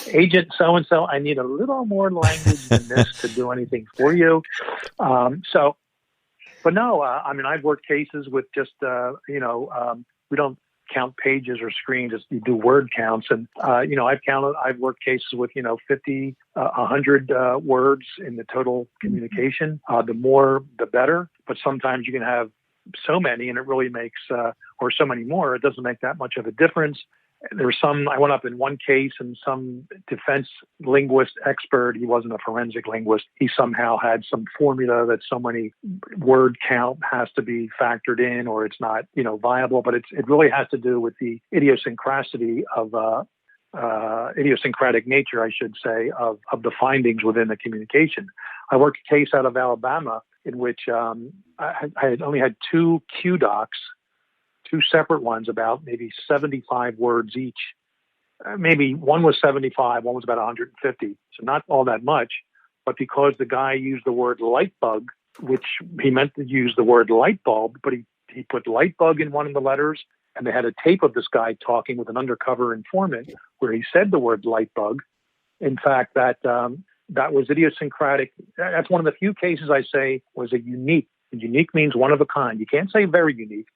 Agent so-and-so, I need a little more language than this to do anything for you. But no, I've worked cases with just, we don't count pages or screens, you do word counts. And, I've worked cases with, 50, 100 words in the total communication. The more, the better. But sometimes you can have so many and it really makes, or so many more, it doesn't make that much of a difference. I went up in one case and some defense linguist expert, he wasn't a forensic linguist, he somehow had some formula that so many word count has to be factored in or it's not, viable, but it really has to do with the idiosyncratic nature, I should say, of the findings within the communication. I worked a case out of Alabama in which I had only had 2 Q docs, 2 separate ones about maybe 75 words each. Maybe one was 75, one was about 150. So not all that much. But because the guy used the word light bug, which he meant to use the word light bulb, but he put light bug in one of the letters, and they had a tape of this guy talking with an undercover informant where he said the word light bug. In fact, that was idiosyncratic. That's one of the few cases I say was a unique. Unique means one of a kind. You can't say very unique.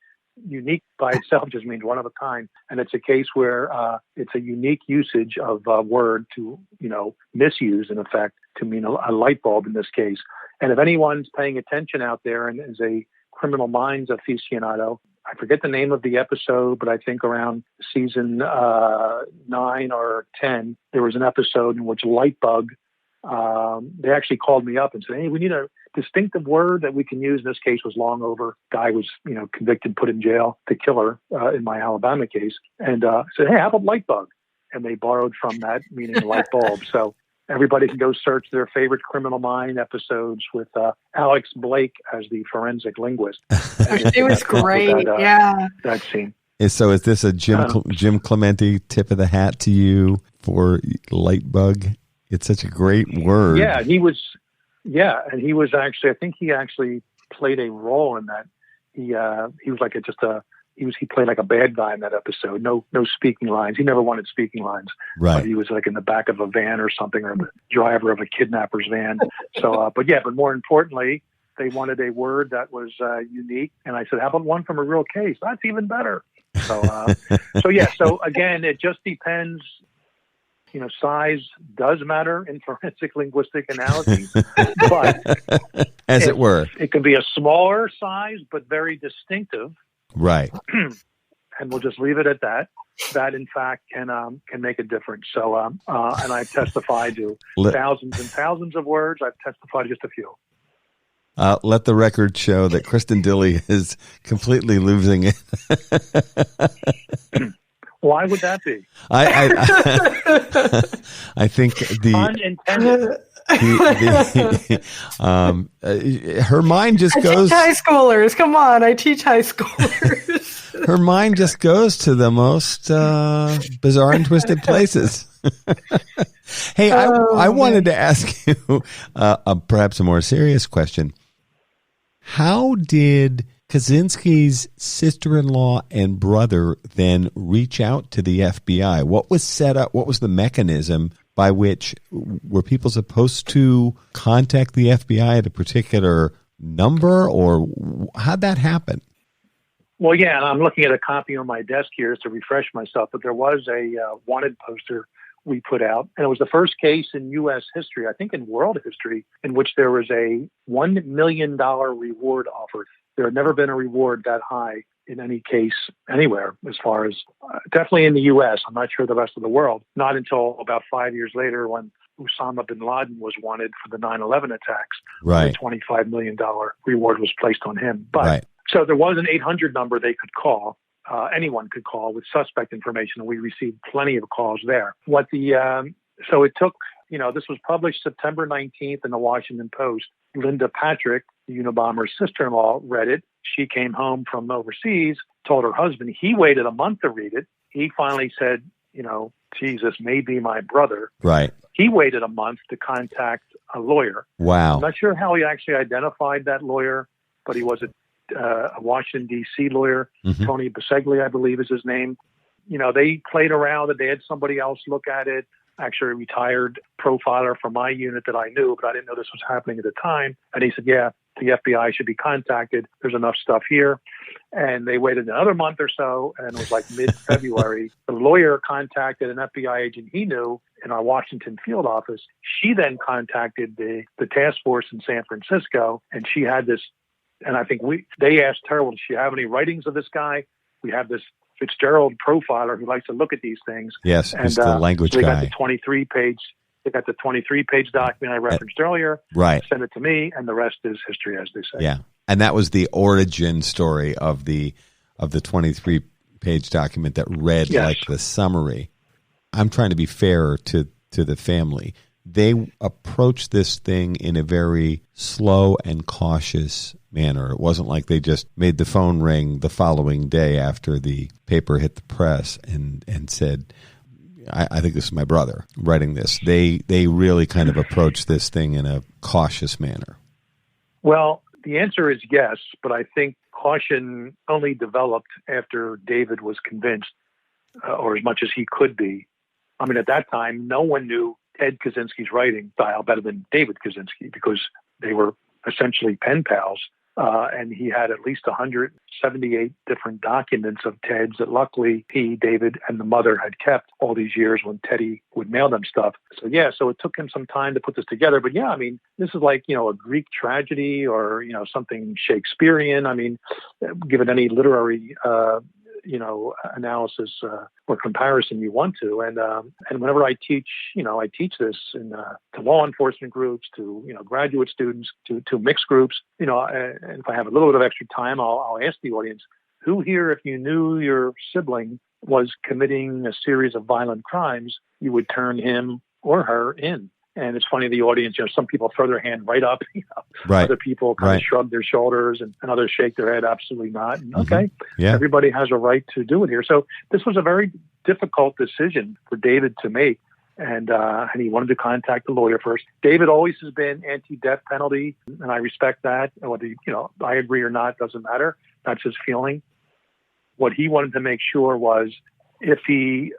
Unique by itself just means one of a kind. And it's a case where it's a unique usage of a word to, misuse, in effect, to mean a light bulb in this case. And if anyone's paying attention out there and is a criminal minds aficionado, I forget the name of the episode, but I think around season 9 or 10, there was an episode in which light bug, they actually called me up and said, hey, we need a distinctive word that we can use. In this case was long over. Guy was, convicted, put in jail, the killer in my Alabama case. And said, hey, how about light bug? And they borrowed from that, meaning light bulb. So everybody can go search their favorite Criminal Mind episodes with Alex Blake as the forensic linguist. It was great. That scene. So is this a Jim Clemente tip of the hat to you for light bug? It's such a great word. Yeah, and he was actually, I think he actually played a role in that. He was like just a he played like a bad guy in that episode. No speaking lines. He never wanted speaking lines. Right. He was like in the back of a van or something, or the driver of a kidnapper's van. So, but more importantly, they wanted a word that was unique. And I said, how about one from a real case? That's even better. So, So again, it just depends. Size does matter in forensic linguistic analysis, but as it were, it can be a smaller size, but very distinctive. Right. And we'll just leave it at that. That, in fact, can make a difference. So, and I've testified to thousands and thousands of words. I've testified to just a few. Let the record show that Kristin Dilley is completely losing it. Why would that be? I think unintended. Her mind just goes. I teach high schoolers. Come on, I teach high schoolers. Her mind just goes to the most bizarre and twisted places. Hey, I wanted to ask you perhaps a more serious question. How did Kaczynski's sister-in-law and brother then reach out to the FBI? What was set up? What was the mechanism by which were people supposed to contact the FBI at a particular number, or how'd that happen? Well, yeah, and I'm looking at a copy on my desk here to refresh myself, but there was a wanted poster we put out, and it was the first case in U.S. history, I think in world history, in which there was a $1 million reward offered. There had never been a reward that high in any case anywhere, as far as definitely in the U.S. I'm not sure the rest of the world. Not until about 5 years later, when Osama bin Laden was wanted for the 9/11 attacks. Right. The $25 million reward was placed on him. But right. So there was an 800 number they could call. Anyone could call with suspect information, and we received plenty of calls there. So it took, this was published September 19th in the Washington Post. Linda Patrick, the Unabomber's sister-in-law, read it. She came home from overseas, told her husband. He waited a month to read it. He finally said, Jesus may be my brother. Right. He waited a month to contact a lawyer. Wow. I'm not sure how he actually identified that lawyer, but he was a Washington, D.C. lawyer. Mm-hmm. Tony Bisegli, I believe is his name. They played around and they had somebody else look at it. Actually, a retired profiler from my unit that I knew, but I didn't know this was happening at the time. And he said, yeah, the FBI should be contacted. There's enough stuff here. And they waited another month or so, and it was like mid-February. The lawyer contacted an FBI agent he knew in our Washington field office. She then contacted the task force in San Francisco, and she had this, and I think they asked her, well, does she have any writings of this guy? We have this Fitzgerald profiler who likes to look at these things. Yes, and the language so they guy. got the 23-page. They got the 23-page document I referenced earlier. Right. Send it to me, and the rest is history, as they say. Yeah, and that was the origin story of the 23-page document that read like the summary. I'm trying to be fair to the family. They approached this thing in a very slow and cautious manner. It wasn't like they just made the phone ring the following day after the paper hit the press and said, I think this is my brother writing this. They really kind of approached this thing in a cautious manner. Well, the answer is yes, but I think caution only developed after David was convinced, or as much as he could be. I mean, at that time, no one knew Ted Kaczynski's writing style better than David Kaczynski, because they were essentially pen pals. And he had at least 178 different documents of Ted's that luckily he, David, and the mother had kept all these years when Teddy would mail them stuff. So it took him some time to put this together. But yeah, I mean, this is like, a Greek tragedy or, something Shakespearean. I mean, given any literary, analysis or comparison you want to. And whenever I teach, I teach this to law enforcement groups, to, graduate students, to mixed groups, and if I have a little bit of extra time, I'll ask the audience, who here, if you knew your sibling was committing a series of violent crimes, you would turn him or her in? And it's funny, the audience, some people throw their hand right up, Right. Other people kind of shrug their shoulders and others shake their head, absolutely not. And okay, Yeah. Everybody has a right to do it here. So this was a very difficult decision for David to make. And he wanted to contact the lawyer first. David always has been anti-death penalty, and I respect that. Whether, I agree or not, doesn't matter. That's his feeling. What he wanted to make sure was if he,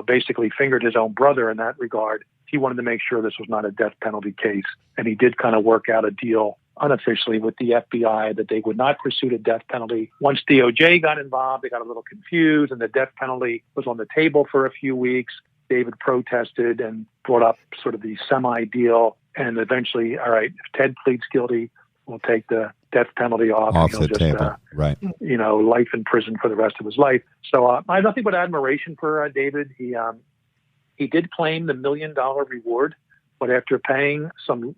basically fingered his own brother in that regard, he wanted to make sure this was not a death penalty case. And he did kind of work out a deal unofficially with the FBI that they would not pursue the death penalty. Once DOJ got involved, they got a little confused, and the death penalty was on the table for a few weeks. David protested and brought up sort of the semi-deal, and eventually, all right, if Ted pleads guilty, we'll take the death penalty off the table. Right. Life in prison for the rest of his life. So I have nothing but admiration for David. He did claim the $1 million reward, but after paying some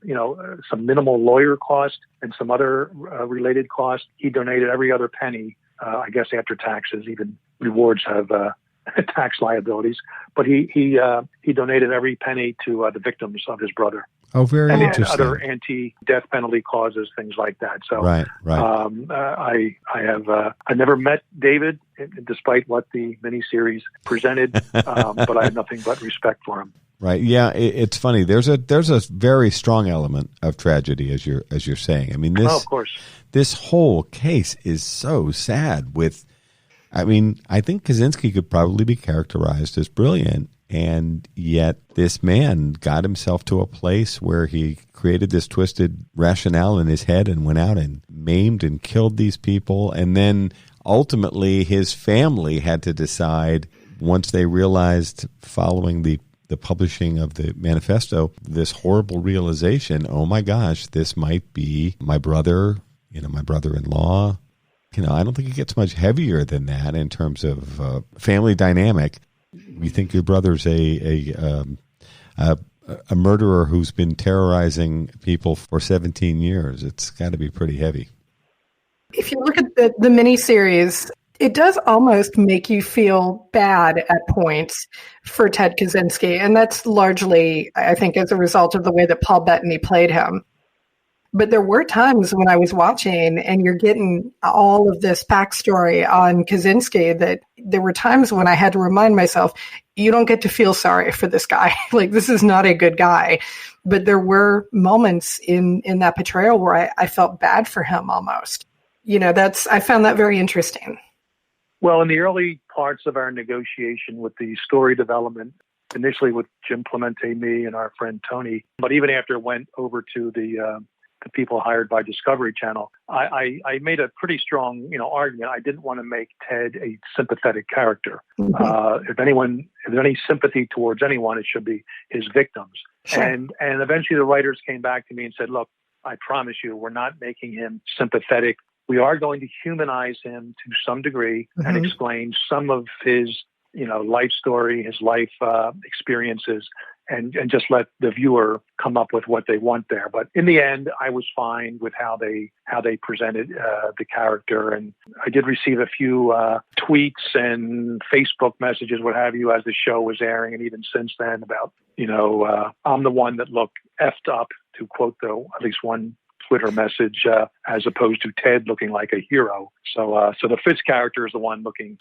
minimal lawyer cost and some other related costs, he donated every other penny. I guess after taxes, even rewards have tax liabilities. But he donated every penny to the victims of his brother. Oh, very interesting. And other anti-death penalty causes, things like that. So, right. I never met David, despite what the miniseries presented, but I have nothing but respect for him. Right. Yeah. It's funny. There's a very strong element of tragedy, as you're saying. I mean, of course, this whole case is so sad. I think Kaczynski could probably be characterized as brilliant. And yet this man got himself to a place where he created this twisted rationale in his head and went out and maimed and killed these people. And then ultimately his family had to decide, once they realized following the publishing of the manifesto, this horrible realization, oh my gosh, this might be my brother, my brother-in-law. I don't think it gets much heavier than that in terms of family dynamic. You think your brother's a murderer who's been terrorizing people for 17 years. It's got to be pretty heavy. If you look at the miniseries, it does almost make you feel bad at points for Ted Kaczynski. And that's largely, I think, as a result of the way that Paul Bettany played him. But there were times when I was watching and you're getting all of this backstory on Kaczynski that there were times when I had to remind myself, you don't get to feel sorry for this guy. Like, this is not a good guy. But there were moments in that portrayal where I felt bad for him almost. I found that very interesting. Well, in the early parts of our negotiation with the story development, initially with Jim Clemente, me, and our friend Turney, but even after it went over to the people hired by Discovery Channel, I made a pretty strong, argument. I didn't want to make Ted a sympathetic character. Mm-hmm. If there's any sympathy towards anyone, it should be his victims. Sure. And eventually the writers came back to me and said, look, I promise you, we're not making him sympathetic. We are going to humanize him to some degree, mm-hmm. and explain some of his, life story, his life experiences, and just let the viewer come up with what they want there. But in the end, I was fine with how they presented the character. And I did receive a few tweets and Facebook messages, what have you, as the show was airing, and even since then about, I'm the one that looked effed up, to quote at least one Twitter message, as opposed to Ted looking like a hero. So the Fitz character is the one looking,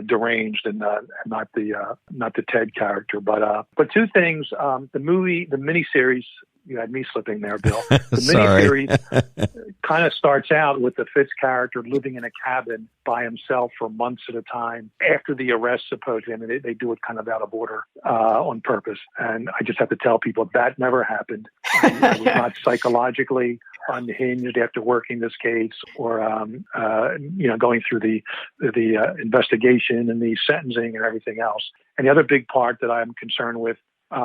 deranged, and not the Ted character. But two things: the miniseries. You had me slipping there, Bill. The miniseries kind of starts out with the Fitz character living in a cabin by himself for months at a time after the arrest, supposedly. I mean, they do it kind of out of order on purpose. And I just have to tell people that never happened. I was not psychologically unhinged after working this case, or going through the investigation and the sentencing and everything else. And the other big part that I'm concerned with,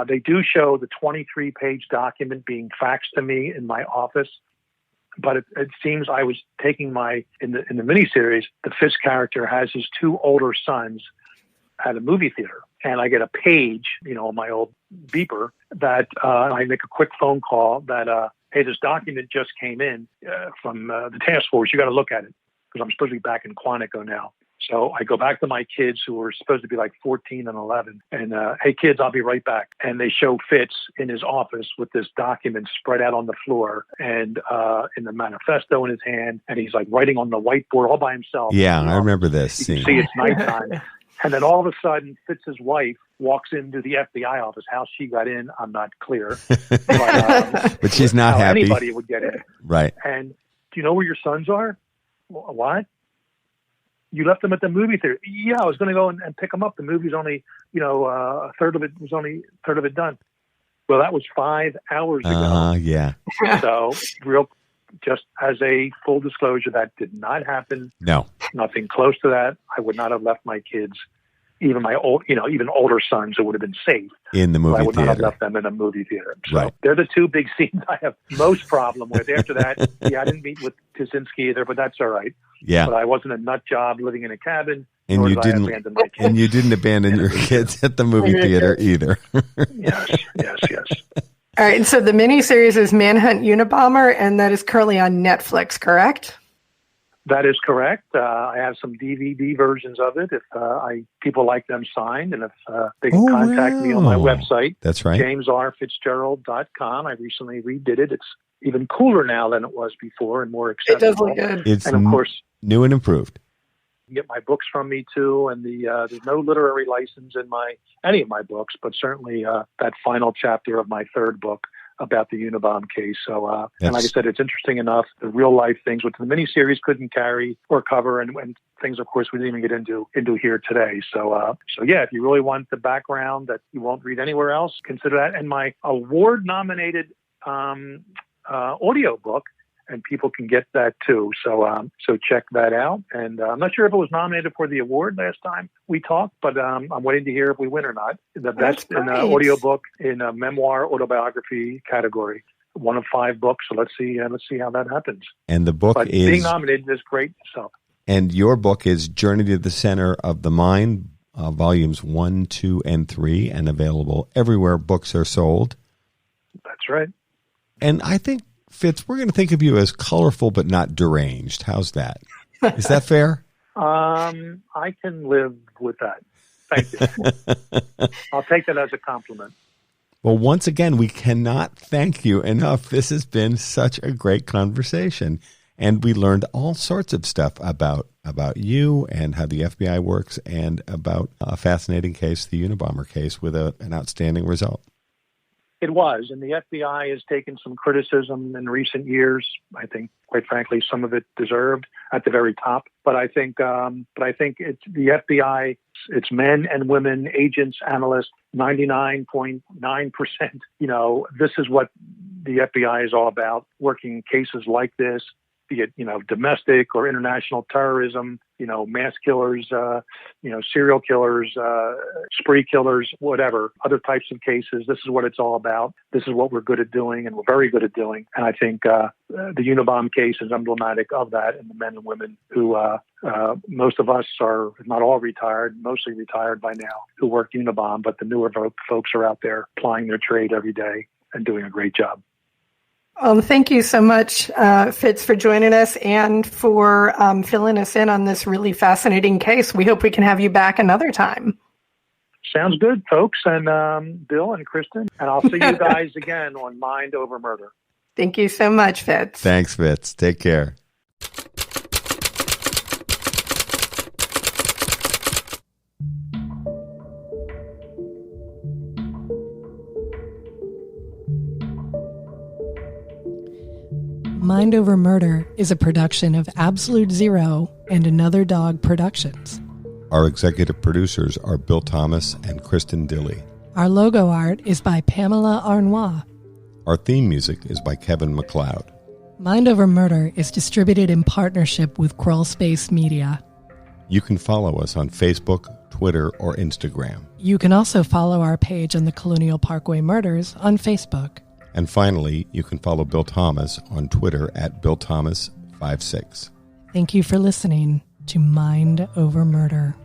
they do show the 23-page document being faxed to me in my office, but it seems I was taking in the miniseries, the Fitz character has his two older sons at a movie theater, and I get a page, on my old beeper that I make a quick phone call that, hey, this document just came in from the task force. You got to look at it, because I'm supposed to be back in Quantico now. So I go back to my kids, who were supposed to be like 14 and 11, and hey, kids, I'll be right back. And they show Fitz in his office with this document spread out on the floor, and in the manifesto in his hand, and he's like writing on the whiteboard all by himself. Yeah, I remember this. You can see it's nighttime. And then all of a sudden, Fitz's wife walks into the FBI office. How she got in, I'm not clear. But she's not happy. Anybody would get in. Right. And do you know where your sons are? What? You left them at the movie theater. Yeah, I was going to go and pick them up. The movie's only, a third of it done. Well, that was 5 hours ago. Yeah. So just as a full disclosure, that did not happen. No. Nothing close to that. I would not have left my kids, even my even older sons, who would have been safe in the movie theater. I would not have left them in a movie theater. So right. They're the two big scenes I have most problem with. After that, I didn't meet with Kaczynski either, but that's all right. Yeah. But I wasn't a nut job living in a cabin. And you didn't abandon your kids at the movie theater either. Yes. All right, so the miniseries is Manhunt Unabomber, and that is currently on Netflix, correct? That is correct. I have some DVD versions of it if people like them signed, and if they can contact me on my website. That's right. JamesRFitzgerald.com. I recently redid it. It's even cooler now than it was before and more accessible. It does look good. It's and of course, new and improved. You get my books from me too, and there's no literary license in any of my books, but certainly that final chapter of my third book about the Unabomber case. So, and like I said, it's interesting enough. The real life things, which the miniseries couldn't carry or cover, and things, of course, we didn't even get into here today. So yeah, if you really want the background that you won't read anywhere else, consider that. And my award-nominated audio book. And people can get that too. So check that out. And I'm not sure if it was nominated for the award last time we talked, but I'm waiting to hear if we win or not. The best in the audiobook in a memoir autobiography category. 1 of 5 books. So let's see how that happens. And the book is being nominated is great. So. And your book is Journey to the Center of the Mind, volumes 1, 2, and 3, and available everywhere books are sold. That's right. And I think, Fitz, we're going to think of you as colorful but not deranged. How's that? Is that fair? I can live with that. Thank you. I'll take that as a compliment. Well, once again, we cannot thank you enough. This has been such a great conversation. And we learned all sorts of stuff about you and how the FBI works and about a fascinating case, the Unabomber case, with an outstanding result. It was, and the FBI has taken some criticism in recent years. I think, quite frankly, some of it deserved at the very top. But I think it's the FBI. It's men and women, agents, analysts. 99.9%. This is what the FBI is all about: working cases like this, be it domestic or international terrorism, mass killers, serial killers, spree killers, whatever, other types of cases. This is what it's all about. This is what we're good at doing, and we're very good at doing. And I think the Unabomber case is emblematic of that, and the men and women who, most of us are, if not all retired, mostly retired by now, who work Unabomber, but the newer folks are out there plying their trade every day and doing a great job. Thank you so much, Fitz, for joining us and for filling us in on this really fascinating case. We hope we can have you back another time. Sounds good, folks, and Bill and Kristin. And I'll see you guys again on Mind Over Murder. Thank you so much, Fitz. Thanks, Fitz. Take care. Mind Over Murder is a production of Absolute Zero and Another Dog Productions. Our executive producers are Bill Thomas and Kristin Dilley. Our logo art is by Pamela Arnois. Our theme music is by Kevin MacLeod. Mind Over Murder is distributed in partnership with Crawl Space Media. You can follow us on Facebook, Twitter, or Instagram. You can also follow our page on the Colonial Parkway Murders on Facebook. And finally, you can follow Bill Thomas on Twitter at BillThomas56. Thank you for listening to Mind Over Murder.